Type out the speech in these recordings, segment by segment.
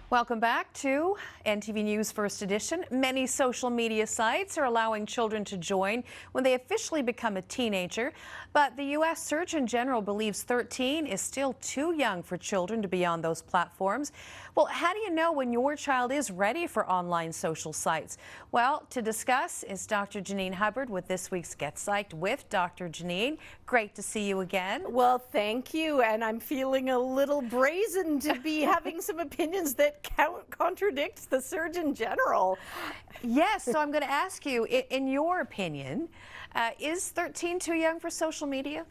Welcome back to NTV News First Edition. Many social media sites are allowing children to join when they officially become a teenager, but the U.S. Surgeon General believes 13 is still too young for children to be on those platforms. Well, how do you know when your child is ready for online social sites? Well, to discuss is Dr. Janine Hubbard with this week's Get Psyched with Dr. Janine. Great to see you again. Well, thank you, and I'm feeling a little brazen to be having some opinions that contradicts the Surgeon General. Yes, so I'm going to ask you, in your opinion, is 13 too young for social media?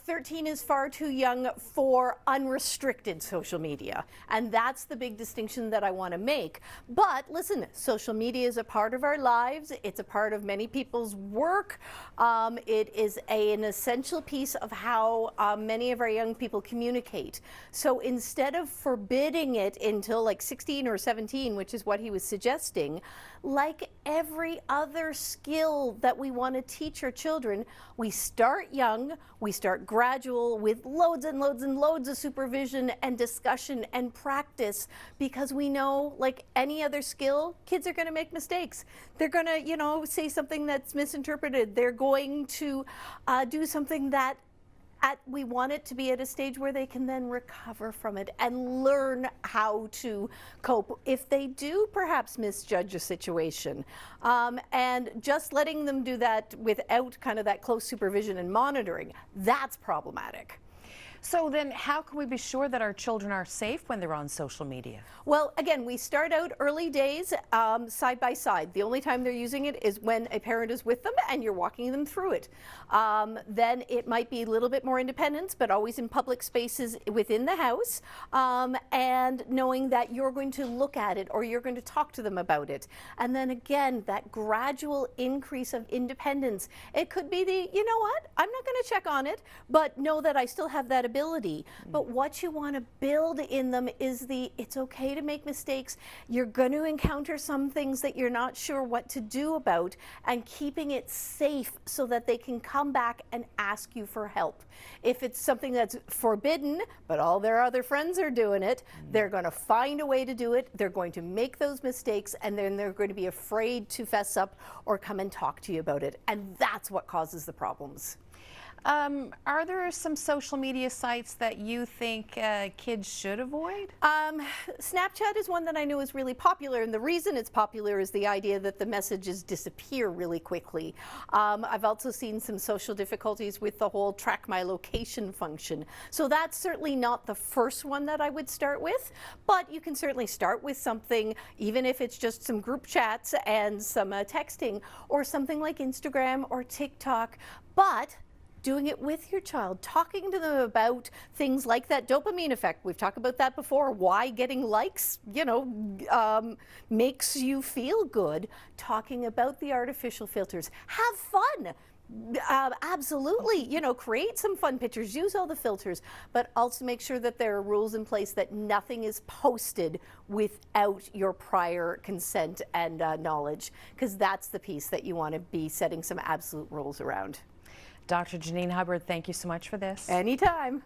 13 is far too young for unrestricted social media, and that's the big distinction that I want to make. But listen, social media is a part of our lives. It's a part of many people's work. It is an essential piece of how many of our young people communicate. So instead of forbidding it until like 16 or 17, which is what he was suggesting, like every other skill that we want to teach our children, we start young, we start gradual with loads and loads and loads of supervision and discussion and practice, because we know, like any other skill, kids are going to make mistakes. They're going to, say something that's misinterpreted. They're going to do something that we want it to be at a stage where they can then recover from it and learn how to cope if they do perhaps misjudge a situation. And just letting them do that without kind of that close supervision and monitoring, that's problematic. So then how can we be sure that our children are safe when they're on social media? Well, again, we start out early days side by side. The only time they're using it is when a parent is with them and you're walking them through it. Then it might be a little bit more independence, but always in public spaces within the house, and knowing that you're going to look at it or you're going to talk to them about it. And then again, that gradual increase of independence. It could be you know what, I'm not going to check on it, but know that I still have that ability. But what you want to build in them is it's okay to make mistakes. You're going to encounter some things that you're not sure what to do about, and keeping it safe so that they can come back and ask you for help. If it's something that's forbidden, but all their other friends are doing it, they're going to find a way to do it. They're going to make those mistakes, and then they're going to be afraid to fess up or come and talk to you about it. And that's what causes the problems. Are there some social media sites that you think kids should avoid? Snapchat is one that I know is really popular, and the reason it's popular is the idea that the messages disappear really quickly. I've also seen some social difficulties with the whole track my location function. So that's certainly not the first one that I would start with, but you can certainly start with something, even if it's just some group chats and some texting, or something like Instagram or TikTok. But doing it with your child, talking to them about things like that dopamine effect. We've talked about that before, why getting likes, makes you feel good. Talking about the artificial filters. Have fun. Absolutely, create some fun pictures, use all the filters, but also make sure that there are rules in place that nothing is posted without your prior consent and knowledge, because that's the piece that you want to be setting some absolute rules around. Dr. Janine Hubbard, thank you so much for this. Anytime.